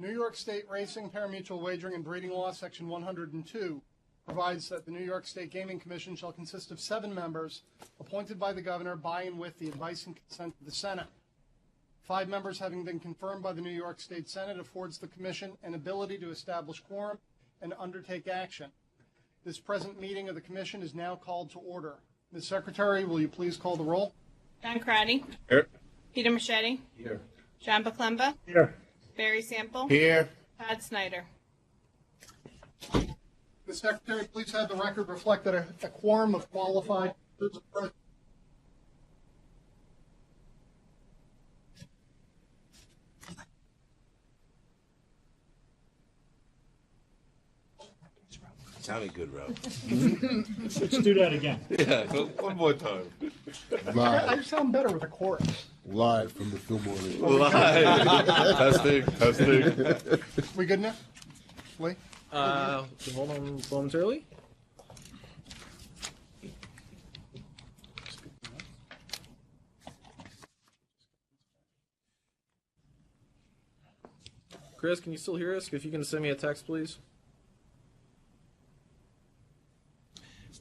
New York State Racing, Parimutuel Wagering, and Breeding Law, Section 102, provides that the New York State Gaming Commission shall consist of 7 members appointed by the governor by and with the advice and consent of the Senate. 5 members having been confirmed by the New York State Senate affords the commission an ability to establish quorum and undertake action. This present meeting of the commission is now called to order. Ms. Secretary, will you please call the roll? John Crotty. Here. Peter Machete. Here. John Baklemba. Here. Barry Sample. Here. Todd Snyder. Ms. Secretary, please have the record reflect that a quorum of qualified members of present. Sounded good, Rob. Let's do that again. Yeah, one more time. I sound better with a chorus. Live from the Fillmore. Live. Testing. We good now? Lee? Hold on momentarily. Chris, can you still hear us? If you can send me a text, please.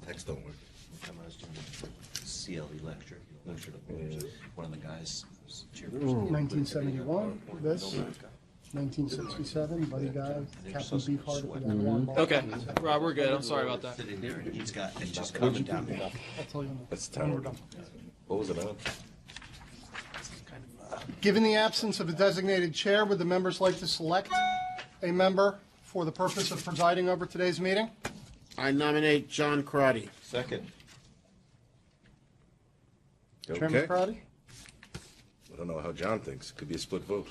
Text don't work. Time I was doing a CLE lecture one of the guys. 1971, this. 1967, Buddy Guy, Captain Beefheart at the Avalon Ball. Okay, Rob, we're good. I'm sorry about that. Sitting there, and it's just coming down. I'll tell you That's when we're terrible. done. What was it on? Given the absence of a designated chair, would the members like to select a member for the purpose of presiding over today's meeting? I nominate John Crotty. Second. Chairman Okay. Crotty? I don't know how John thinks. It could be a split vote.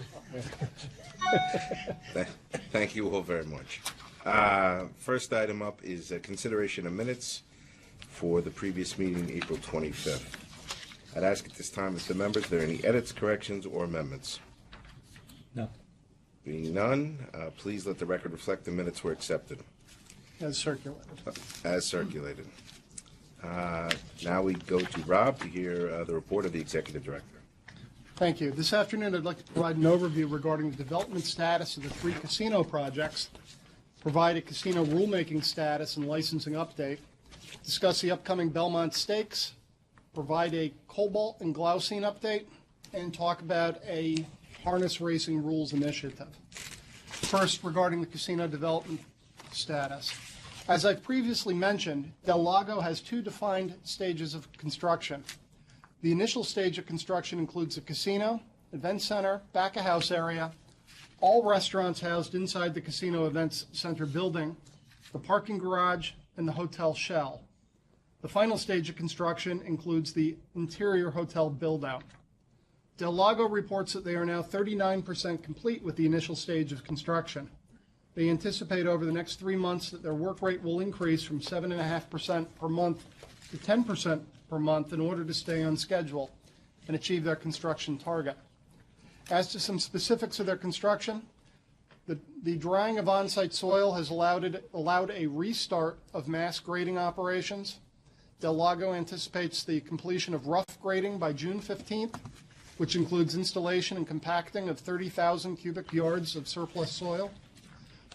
Thank you all very much. First item up is consideration of minutes for the previous meeting, April 25th. I'd ask at this time if the members, there are any edits, corrections, or amendments? No. Being none, please let the record reflect the minutes were accepted As circulated. as circulated. Now we go to Rob to hear the report of the executive director. Thank you. This afternoon, I'd like to provide an overview regarding the development status of the 3 casino projects, provide a casino rulemaking status and licensing update, discuss the upcoming Belmont Stakes, provide a Cobalt and Glaucine update, and talk about a harness racing rules initiative. First, regarding the casino development status. As I've previously mentioned, Del Lago has 2 defined stages of construction. The initial stage of construction includes a casino, event center, back-of-house area, all restaurants housed inside the casino events center building, the parking garage, and the hotel shell. The final stage of construction includes the interior hotel build-out. Del Lago reports that they are now 39% complete with the initial stage of construction. They anticipate over the next 3 months that their work rate will increase from 7.5% per month to 10% per month in order to stay on schedule and achieve their construction target. As to some specifics of their construction, the drying of on-site soil has allowed a restart of mass grading operations. Del Lago anticipates the completion of rough grading by June 15th, which includes installation and compacting of 30,000 cubic yards of surplus soil.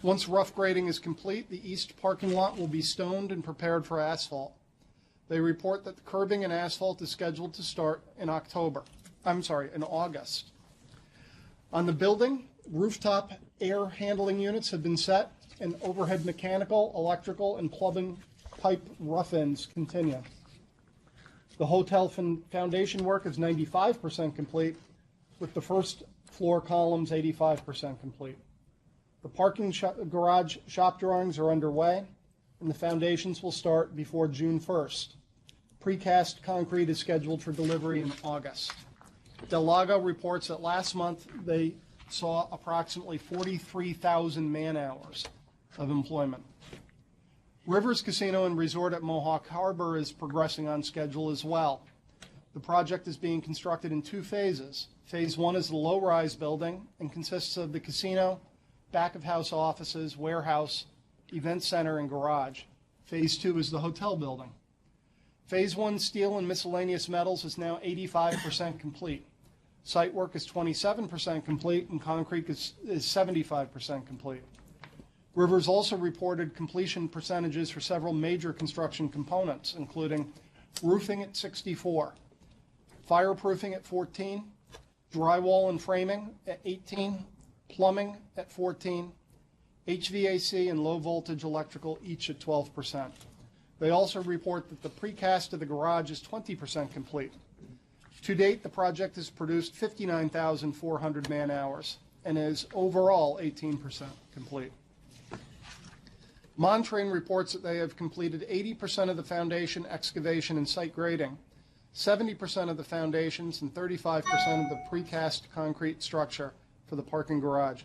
Once rough grading is complete, the east parking lot will be stoned and prepared for asphalt. They report that the curbing and asphalt is scheduled to start in August. On the building, rooftop air handling units have been set, and overhead mechanical, electrical, and plumbing pipe rough-ends continue. The hotel foundation work is 95% complete, with the first floor columns 85% complete. The parking garage shop drawings are underway, and the foundations will start before June 1st. Precast concrete is scheduled for delivery in August. Del Lago reports that last month they saw approximately 43,000 man-hours of employment. Rivers Casino and Resort at Mohawk Harbor is progressing on schedule as well. The project is being constructed in 2 phases. Phase 1 is the low-rise building and consists of the casino, back-of-house offices, warehouse, event center, and garage. Phase 2 is the hotel building. Phase 1 steel and miscellaneous metals is now 85% complete. Site work is 27% complete, and concrete is 75% complete. Rivers also reported completion percentages for several major construction components, including roofing at 64, fireproofing at 14, drywall and framing at 18, plumbing at 14, HVAC and low voltage electrical each at 12%. They also report that the precast of the garage is 20% complete. To date, the project has produced 59,400 man-hours and is overall 18% complete. Montrain reports that they have completed 80% of the foundation excavation and site grading, 70% of the foundations, and 35% of the precast concrete structure for the parking garage.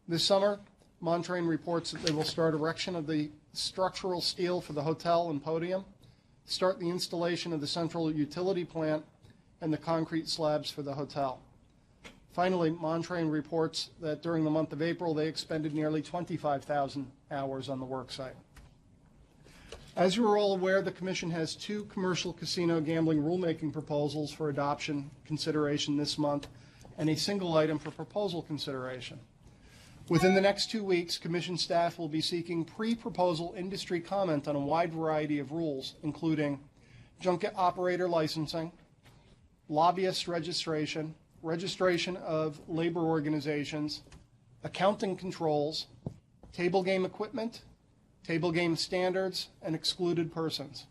This summer, Montrain reports that they will start erection of the structural steel for the hotel and podium, start the installation of the central utility plant, and the concrete slabs for the hotel. Finally, Montrain reports that during the month of April, they expended nearly 25,000 hours on the work site. As you are all aware, the Commission has 2 commercial casino gambling rulemaking proposals for adoption consideration this month and a single item for proposal consideration. Within the next 2 weeks, Commission staff will be seeking pre-proposal industry comment on a wide variety of rules, including junket operator licensing, lobbyist registration, registration of labor organizations, accounting controls, table game equipment, table game standards, and excluded persons.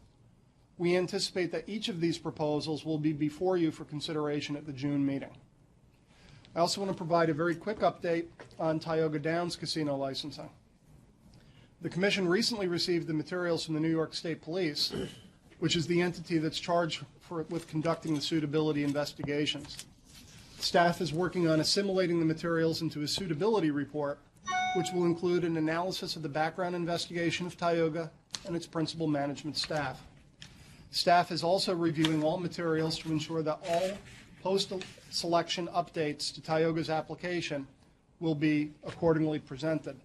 We anticipate that each of these proposals will be before you for consideration at the June meeting. I also want to provide a very quick update on Tioga Downs casino licensing. The Commission recently received the materials from the New York State Police, which is the entity that's charged with conducting the suitability investigations. Staff is working on assimilating the materials into a suitability report, which will include an analysis of the background investigation of Tioga and its principal management staff. Staff is also reviewing all materials to ensure that all post-selection updates to Tioga's application will be accordingly presented.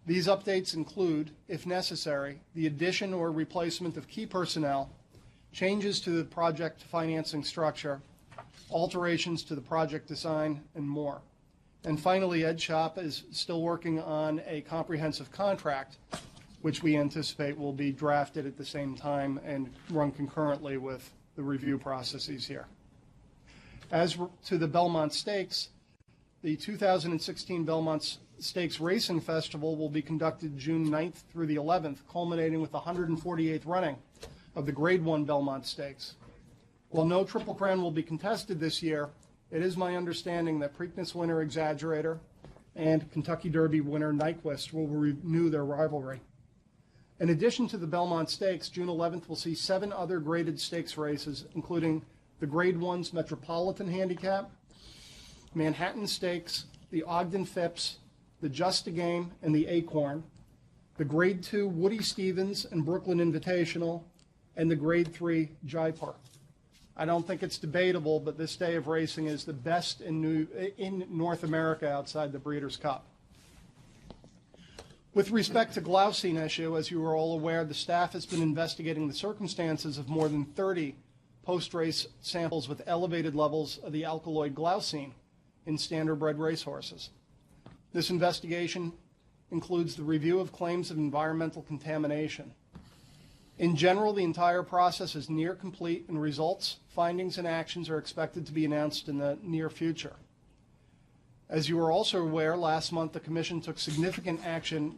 These updates include, if necessary, the addition or replacement of key personnel, changes to the project financing structure, alterations to the project design, and more. And finally, Ed Shop is still working on a comprehensive contract, which we anticipate will be drafted at the same time and run concurrently with the review processes here. As to the Belmont Stakes, the 2016 Belmont Stakes Racing Festival will be conducted June 9th through the 11th, culminating with the 148th running of the Grade 1 Belmont Stakes. While no Triple Crown will be contested this year, it is my understanding that Preakness winner Exaggerator and Kentucky Derby winner Nyquist will renew their rivalry. In addition to the Belmont Stakes, June 11th will see 7 other graded stakes races, including the Grade 1's Metropolitan Handicap, Manhattan Stakes, the Ogden Phipps, the Just a Game, and the Acorn, the Grade 2 Woody Stevens and Brooklyn Invitational, and the Grade 3 Jaipur. I don't think it's debatable, but this day of racing is the best in North America outside the Breeders' Cup. With respect to Glaucine issue, as you are all aware, the staff has been investigating the circumstances of more than 30 post-race samples with elevated levels of the alkaloid glaucine in standardbred racehorses. This investigation includes the review of claims of environmental contamination. In general, the entire process is near complete, and results, findings, and actions are expected to be announced in the near future. As you are also aware, last month the Commission took significant action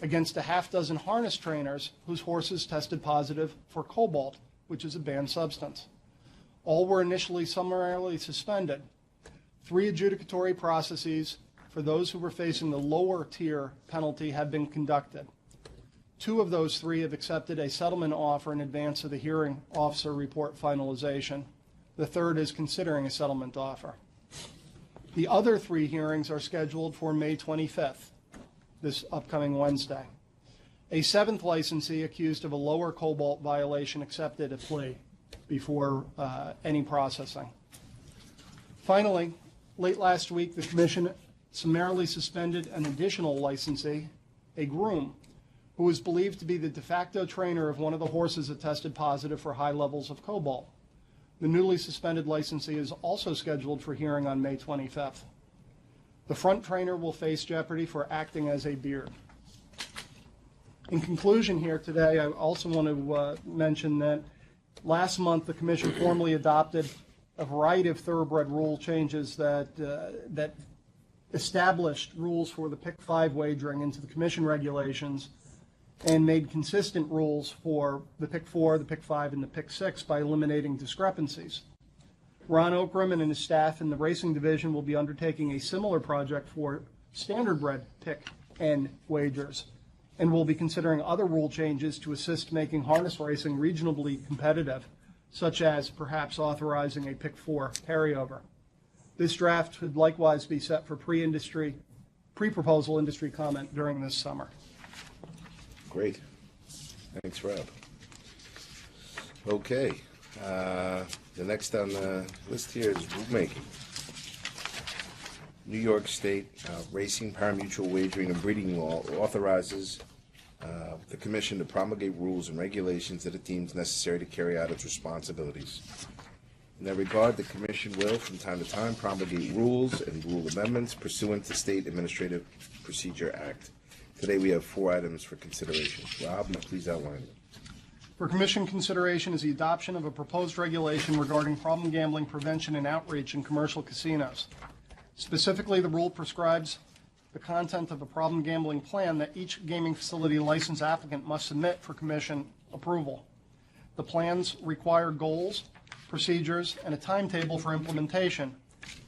against a half-dozen harness trainers whose horses tested positive for cobalt, which is a banned substance. All were initially summarily suspended. 3 adjudicatory processes for those who were facing the lower tier penalty have been conducted. 2 of those 3 have accepted a settlement offer in advance of the hearing officer report finalization. The 3rd is considering a settlement offer. The other 3 hearings are scheduled for May 25th, this upcoming Wednesday. A 7th licensee accused of a lower cobalt violation accepted a plea before any processing. Finally, late last week, the Commission summarily suspended an additional licensee, a groom, who is believed to be the de facto trainer of one of the horses that tested positive for high levels of cobalt. The newly suspended licensee is also scheduled for hearing on May 25th. The front trainer will face jeopardy for acting as a beard. In conclusion here today, I also want to mention that last month the Commission formally adopted a variety of thoroughbred rule changes that established rules for the Pick 5 wagering into the Commission regulations and made consistent rules for the Pick 4, the Pick 5, and the Pick 6 by eliminating discrepancies. Ron Okram and his staff in the racing division will be undertaking a similar project for standardbred Pick N wagers, and will be considering other rule changes to assist making harness racing regionally competitive, such as perhaps authorizing a Pick 4 carryover. This draft would likewise be set for pre-proposal industry comment during this summer. Great. Thanks, Rob. Okay. The next on the list here is rulemaking. New York State Racing, Parimutuel Wagering, and Breeding Law authorizes the Commission to promulgate rules and regulations that it deems necessary to carry out its responsibilities. In that regard, the Commission will, from time to time, promulgate rules and rule amendments pursuant to State Administrative Procedure Act. Today we have 4 items for consideration. Rob, will you please outline them? For Commission consideration is the adoption of a proposed regulation regarding problem gambling prevention and outreach in commercial casinos. Specifically, the rule prescribes the content of a problem gambling plan that each gaming facility license applicant must submit for Commission approval. The plans require goals, procedures, and a timetable for implementation,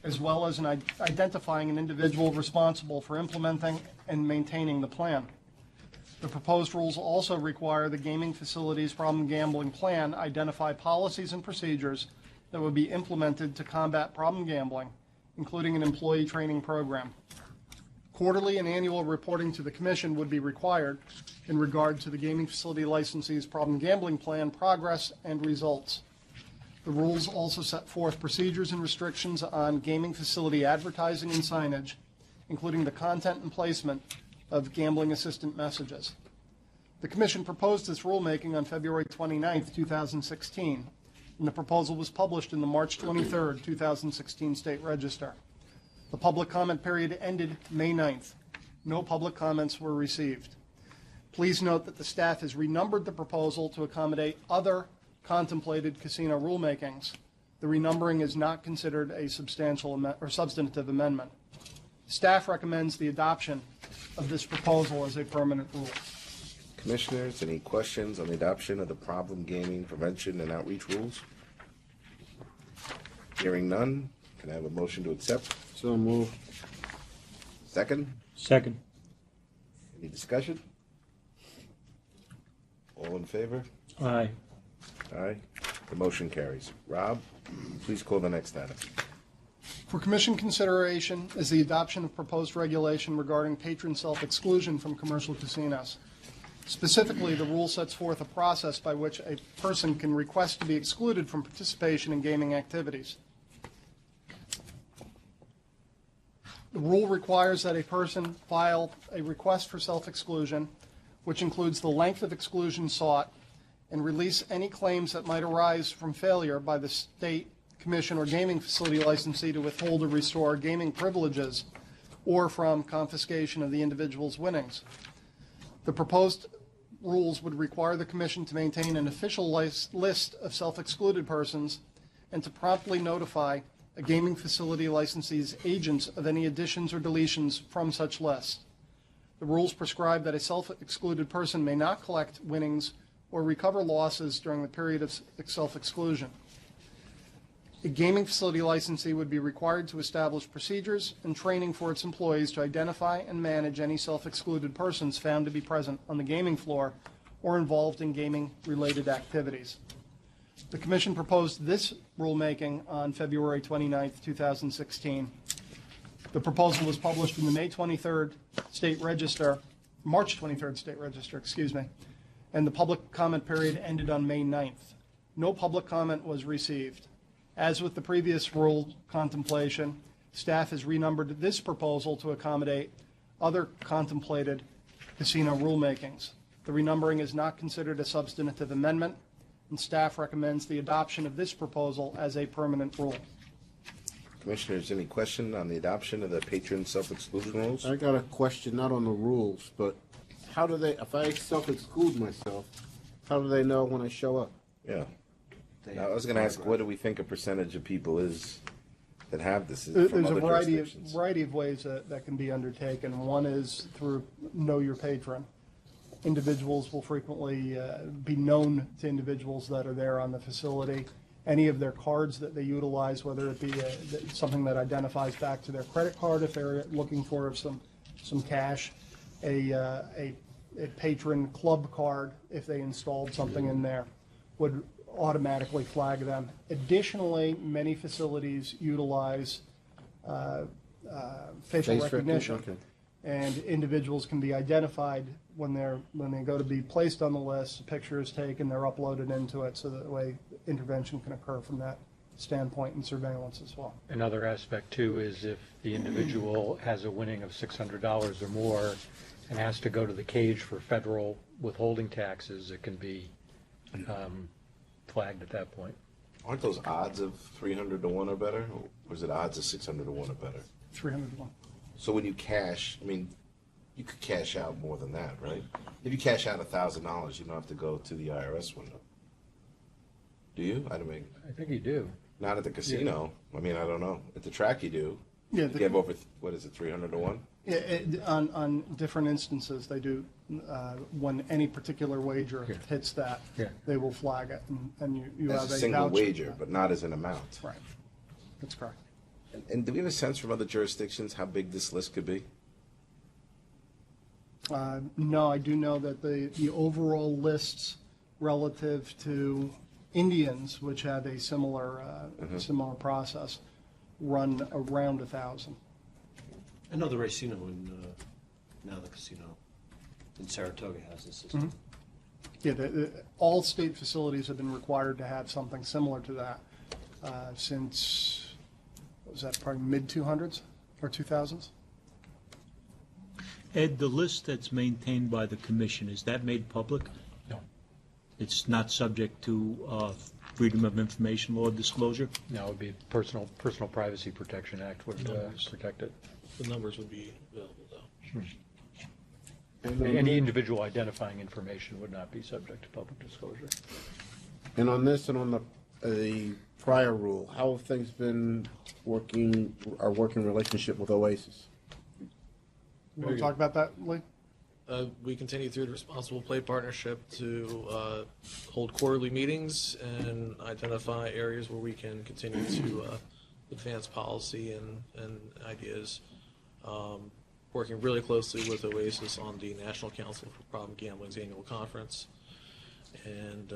as well as identifying an individual responsible for implementing and maintaining the plan. The proposed rules also require the gaming facility's problem gambling plan identify policies and procedures that would be implemented to combat problem gambling, including an employee training program. Quarterly and annual reporting to the Commission would be required in regard to the gaming facility licensee's problem gambling plan progress and results. The rules also set forth procedures and restrictions on gaming facility advertising and signage, including the content and placement of gambling assistant messages. The Commission proposed this rulemaking on February 29, 2016, and the proposal was published in the March 23, 2016 State Register. The public comment period ended May 9th. No public comments were received. Please note that the staff has renumbered the proposal to accommodate other contemplated casino rulemakings. The renumbering is not considered a substantial or substantive amendment. Staff recommends the adoption of this proposal as a permanent rule. Commissioners, any questions on the adoption of the problem gaming prevention and outreach rules? Hearing none, can I have a motion to accept? So moved. Second? Second. Any discussion? All in favor? Aye. Aye. The motion carries. Rob, please call the next item. For Commission consideration is the adoption of proposed regulation regarding patron self-exclusion from commercial casinos. Specifically, the rule sets forth a process by which a person can request to be excluded from participation in gaming activities. The rule requires that a person file a request for self-exclusion, which includes the length of exclusion sought, and release any claims that might arise from failure by the state, commission, or gaming facility licensee to withhold or restore gaming privileges, or from confiscation of the individual's winnings. The proposed rules would require the Commission to maintain an official list of self-excluded persons and to promptly notify a gaming facility licensee's agents of any additions or deletions from such lists. The rules prescribe that a self-excluded person may not collect winnings or recover losses during the period of self-exclusion. A gaming facility licensee would be required to establish procedures and training for its employees to identify and manage any self-excluded persons found to be present on the gaming floor or involved in gaming-related activities. The Commission proposed this rulemaking on February 29, 2016. The proposal was published in the March 23rd State Register, and the public comment period ended on May 9th. No public comment was received. As with the previous rule contemplation, staff has renumbered this proposal to accommodate other contemplated casino rulemakings. The renumbering is not considered a substantive amendment, and staff recommends the adoption of this proposal as a permanent rule. Commissioners, any question on the adoption of the patron self-exclusion rules? I got a question, not on the rules, but how do they, if I self-exclude myself, how do they know when I show up? Yeah. Now, I was going to ask, what do we think a percentage of people is that have this? Is it There's from a other variety of jurisdictions? ways that can be undertaken. One is through Know Your Patron. Individuals will frequently be known to individuals that are there on the facility. Any of their cards that they utilize, whether it be something that identifies back to their credit card if they're looking for some cash, a patron club card if they installed something in there, would automatically flag them. Additionally, many facilities utilize facial Face recognition. okay. And individuals can be identified when they go to be placed on the list, a picture is taken, they're uploaded into it, so that way intervention can occur from that standpoint and surveillance as well. Another aspect too is if the individual has a winning of $600 or more and has to go to the cage for federal withholding taxes, it can be flagged at that point. Aren't those odds of 300 to 1 or better? Or is it odds of 600 to 1 or better? 300 to 1. So when you cash, I mean, you could cash out more than that, right? If you cash out $1,000, you don't have to go to the IRS window. Do you? I mean, I think you do. not at the casino. I mean, I don't know. At the track, you do. Yeah, You have over, what is it, 300 to 1? Yeah, on different instances, they do, when any particular wager hits that, Yeah. they will flag it, and you have As a a single voucher for wager, that. but not as an amount. Right, that's correct. And do we have a sense from other jurisdictions how big this list could be? No, I do know that the overall lists relative to Indians, which have a similar process, run around 1,000. I know the Racino now the casino in Saratoga has this system. Yeah, all state facilities have been required to have something similar to that since, what was that, probably mid-200s or 2000s? Ed, the list that's maintained by the commission, is that made public? No. It's not subject to Freedom of Information Law disclosure? No, it would be Personal Privacy Protection Act would protect it. The numbers would be available though. Any individual identifying information would not be subject to public disclosure. And on this and on the prior rule, how have things been our working relationship with Oasis? You want to talk about that, Lee? We continue through the Responsible Play Partnership to hold quarterly meetings and identify areas where we can continue to advance policy and ideas. Working really closely with Oasis on the National Council for Problem Gambling's annual conference. And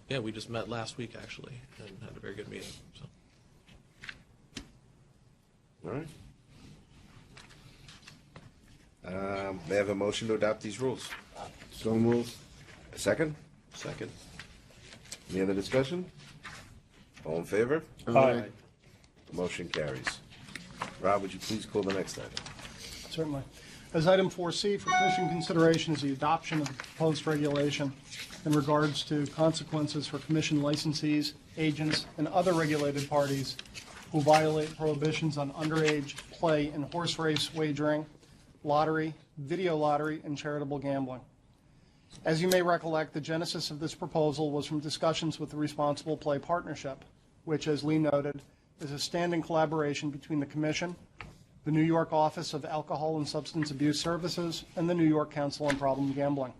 yeah, we just met last week actually and had a very good meeting. So. All right. May I have a motion to adopt these rules? So moved. A second? Second. Any other discussion? All in favor? Aye. The motion carries. Rob, would you please call the next item? Certainly. As item 4C for commission consideration is the adoption of the proposed regulation in regards to consequences for commission licensees, agents, and other regulated parties who violate prohibitions on underage play in horse race wagering, lottery, video lottery, and charitable gambling. As you may recollect, the genesis of this proposal was from discussions with the Responsible Play Partnership, which, as Lee noted, is a standing collaboration between the Commission, the New York Office of Alcohol and Substance Abuse Services, and the New York Council on Problem Gambling.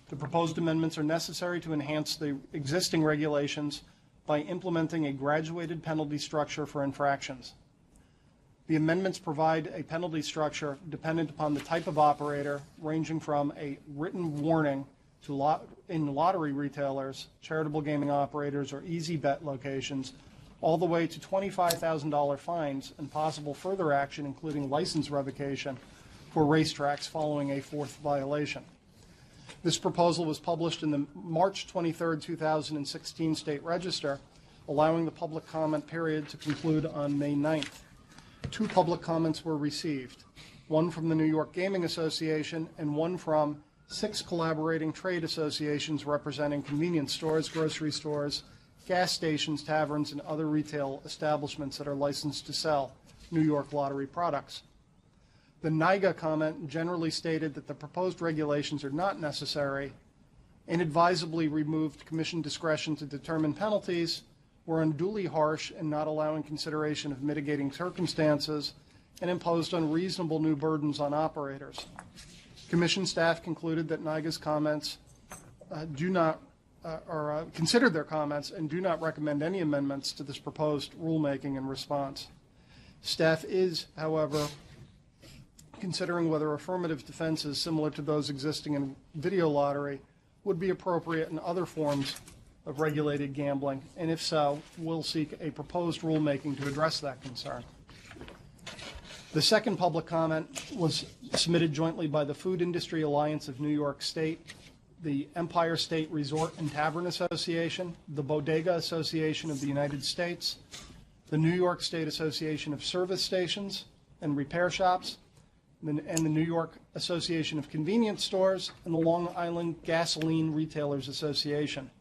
The proposed amendments are necessary to enhance the existing regulations by implementing a graduated penalty structure for infractions. The amendments provide a penalty structure dependent upon the type of operator, ranging from a written warning to in lottery retailers, charitable gaming operators, or easy bet locations, all the way to $25,000 fines and possible further action, including license revocation for racetracks following a fourth violation. This proposal was published in the March 23, 2016 State Register, allowing the public comment period to conclude on May 9th. 2 public comments were received, one from the New York Gaming Association and one from 6 collaborating trade associations representing convenience stores, grocery stores, gas stations, taverns, and other retail establishments that are licensed to sell New York Lottery products. The NYGA comment generally stated that the proposed regulations are not necessary, inadvisably removed Commission discretion to determine penalties, were unduly harsh and not allowing consideration of mitigating circumstances, and imposed unreasonable new burdens on operators. Commission staff concluded that NYGA's comments considered their comments and do not recommend any amendments to this proposed rulemaking in response. Staff is, however, considering whether affirmative defenses similar to those existing in video lottery would be appropriate in other forms of regulated gambling, and if so, will seek a proposed rulemaking to address that concern. The second public comment was submitted jointly by the Food Industry Alliance of New York State, the Empire State Resort and Tavern Association, the Bodega Association of the United States, the New York State Association of Service Stations and Repair Shops, and the New York Association of Convenience Stores, and the Long Island Gasoline Retailers Association.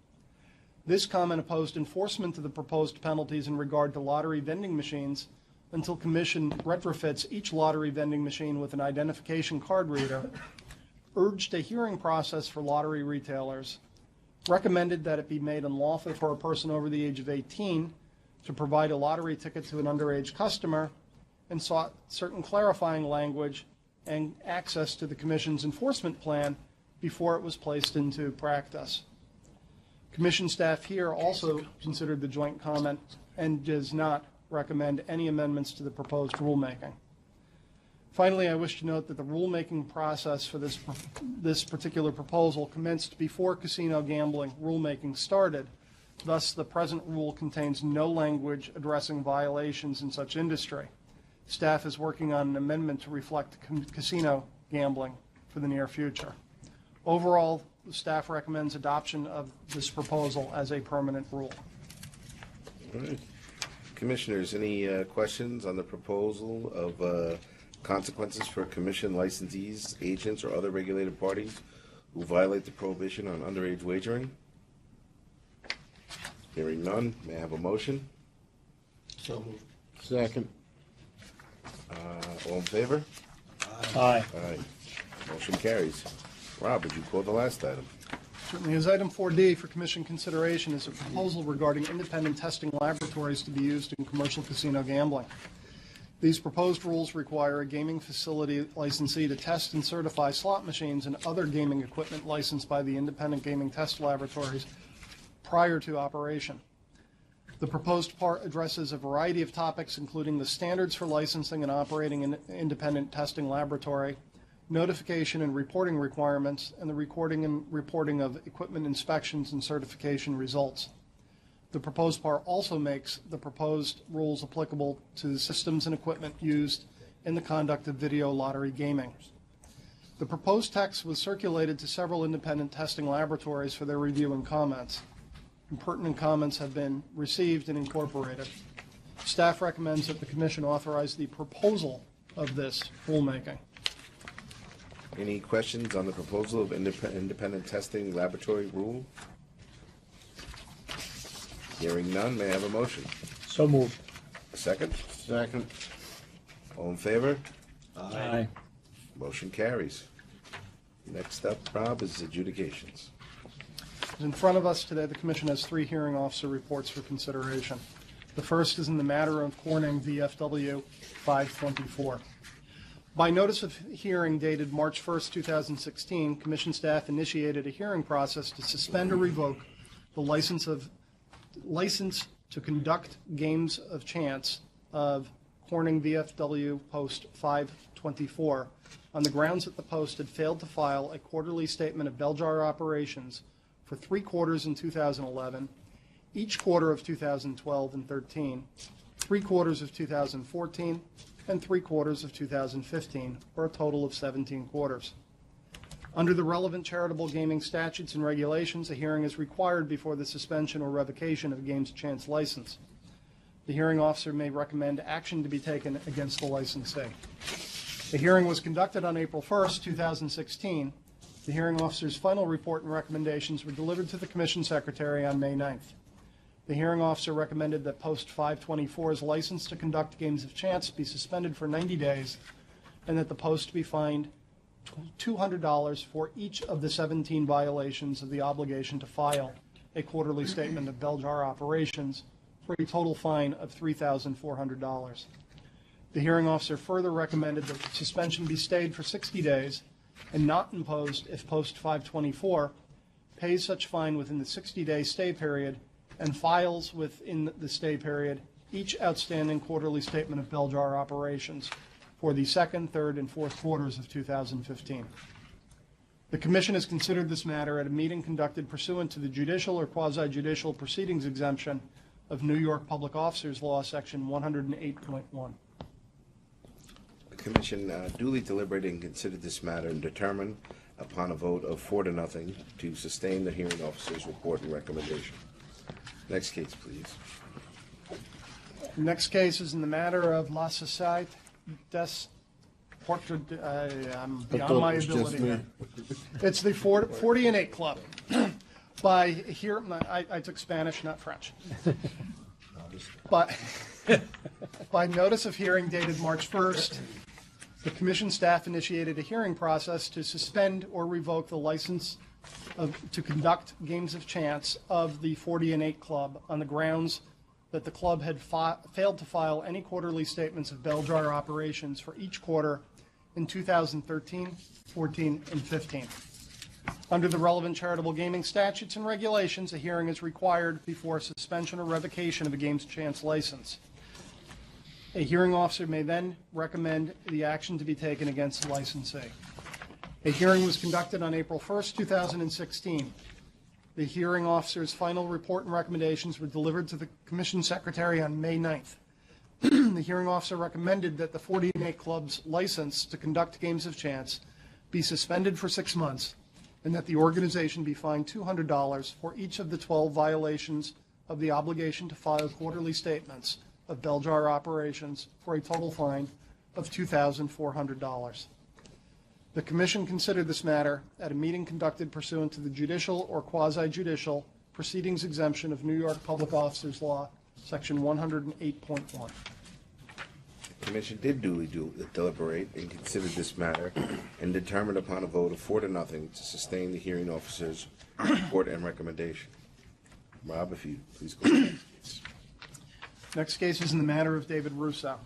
This comment opposed enforcement of the proposed penalties in regard to lottery vending machines until Commission retrofits each lottery vending machine with an identification card reader, urged a hearing process for lottery retailers, recommended that it be made unlawful for a person over the age of 18 to provide a lottery ticket to an underage customer, and sought certain clarifying language and access to the Commission's enforcement plan before it was placed into practice. Commission staff here also considered the joint comment and does not recommend any amendments to the proposed rulemaking. Finally, I wish to note that the rulemaking process for this particular proposal commenced before casino gambling rulemaking started. Thus, the present rule contains no language addressing violations in such industry. Staff is working on an amendment to reflect casino gambling for the near future. Overall, the staff recommends adoption of this proposal as a permanent rule. All right. Commissioners, any questions on the proposal of consequences for commission licensees, agents, or other regulated parties who violate the prohibition on underage wagering? Hearing none, may I have a motion? So moved. Second. All in favor? Aye. Aye. Motion carries. Rob, would you call the last item? Certainly. As item 4D for Commission consideration is a proposal regarding independent testing laboratories to be used in commercial casino gambling. These proposed rules require a gaming facility licensee to test and certify slot machines and other gaming equipment licensed by the independent gaming test laboratories prior to operation. The proposed part addresses a variety of topics, including the standards for licensing and operating an independent testing laboratory, notification and reporting requirements, and the recording and reporting of equipment inspections and certification results. The proposed part also makes the proposed rules applicable to the systems and equipment used in the conduct of video lottery gaming. The proposed text was circulated to several independent testing laboratories for their review and comments. And pertinent comments have been received and incorporated. Staff recommends that the Commission authorize the proposal of this rulemaking. Any questions on the proposal of independent testing laboratory rule? Hearing none, may I have a motion? So moved. A second? Second. All in favor? Aye. Motion carries. Next up, Rob, is adjudications. In front of us today, the Commission has 3 hearing officer reports for consideration. The first is in the matter of Corning VFW 524. By notice of hearing dated March 1st, 2016, Commission staff initiated a hearing process to suspend or revoke the license to conduct games of chance of Corning VFW Post 524 on the grounds that the post had failed to file a quarterly statement of bell jar operations for 3 quarters in 2011, each quarter of 2012 and 13, 3 quarters of 2014, and 3 quarters of 2015, for a total of 17 quarters. Under the relevant charitable gaming statutes and regulations, a hearing is required before the suspension or revocation of a games of chance license. The hearing officer may recommend action to be taken against the licensee. The hearing was conducted on April 1st, 2016, The hearing officer's final report and recommendations were delivered to the Commission Secretary on May 9th. The hearing officer recommended that Post 524's license to conduct games of chance be suspended for 90 days and that the Post be fined $200 for each of the 17 violations of the obligation to file a quarterly statement of bell jar operations for a total fine of $3,400. The hearing officer further recommended that the suspension be stayed for 60 days and not imposed if Post 524 pays such fine within the 60-day stay period and files within the stay period each outstanding quarterly statement of bell jar operations for the second, third, and fourth quarters of 2015. The Commission has considered this matter at a meeting conducted pursuant to the judicial or quasi-judicial proceedings exemption of New York Public Officers Law, Section 108.1. The Commission duly deliberated and considered this matter and determined upon a vote of 4-0 to sustain the hearing officer's report and recommendation. Next case, please. The next case is in the matter of La Societe des Portrait. I'm beyond my ability here. It's the 40 and 8 Club. By here, I took Spanish, not French. But by notice of hearing dated March 1st, the Commission staff initiated a hearing process to suspend or revoke the license to conduct games of chance of the 40 and 8 Club on the grounds that the club had failed to file any quarterly statements of bell jar operations for each quarter in 2013, 14, and 15. Under the relevant charitable gaming statutes and regulations, a hearing is required before suspension or revocation of a games of chance license. A hearing officer may then recommend the action to be taken against the licensee. A hearing was conducted on April 1st, 2016. The hearing officer's final report and recommendations were delivered to the Commission Secretary on May 9th. The hearing officer recommended that the 40 and 8 Club's license to conduct games of chance be suspended for 6 months and that the organization be fined $200 for each of the 12 violations of the obligation to file quarterly statements of bell jar operations for a total fine of $2,400. The Commission considered this matter at a meeting conducted pursuant to the judicial or quasi-judicial proceedings exemption of New York Public Officers Law, Section 108.1. The Commission did duly deliberate and considered this matter and determined upon a vote of 4-0 to sustain the hearing officer's report and recommendation. Rob, if you please go ahead. Next case is in the matter of David Russo.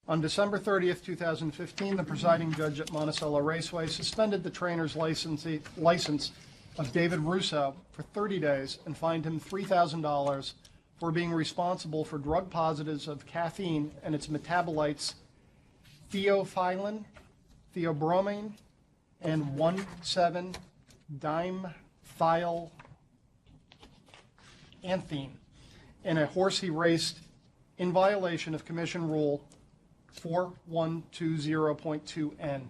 On December 30th, 2015, the presiding judge at Monticello Raceway suspended the trainer's license of David Russo for 30 days and fined him $3,000 for being responsible for drug positives of caffeine and its metabolites theophylline, theobromine, and 1,7-dimethylanthine in a horse he raced in violation of Commission Rule 4120.2N.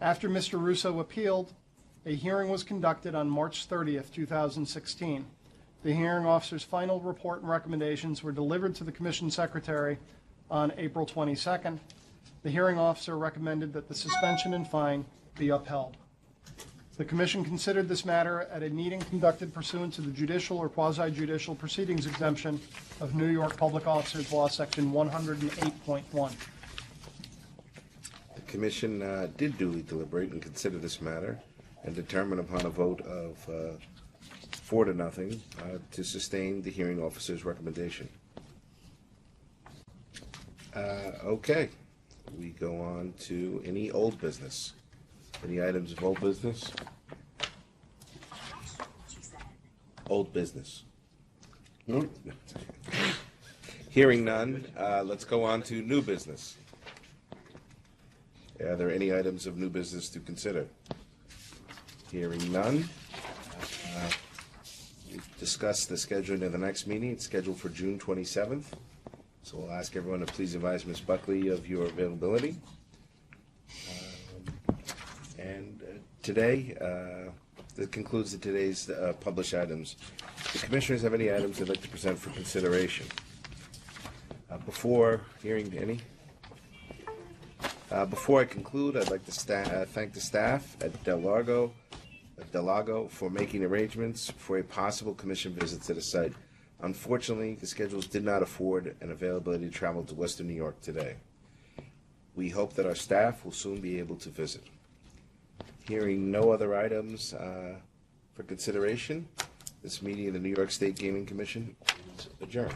After Mr. Russo appealed, a hearing was conducted on March 30th, 2016. The hearing officer's final report and recommendations were delivered to the Commission Secretary on April 22nd. The hearing officer recommended that the suspension and fine be upheld. The Commission considered this matter at a meeting conducted pursuant to the judicial or quasi-judicial proceedings exemption of New York Public Officers Law, Section 108.1. The Commission did duly deliberate and consider this matter and determine upon a vote of 4-0 to sustain the hearing officer's recommendation. Okay, we go on to any old business. Any items of old business? Old business. No? Hearing none, let's go on to new business. Are there any items of new business to consider? Hearing none. We've discussed the scheduling of the next meeting. It's scheduled for June 27th. So we'll ask everyone to please advise Ms. Buckley of your availability. Today, that concludes today's published items. The commissioners have any items they'd like to present for consideration? Before hearing any? Before I conclude, I'd like to thank the staff at Del Lago for making arrangements for a possible commission visit to the site. Unfortunately, the schedules did not afford an availability to travel to Western New York today. We hope that our staff will soon be able to visit. Hearing no other items for consideration, this meeting of the New York State Gaming Commission is adjourned.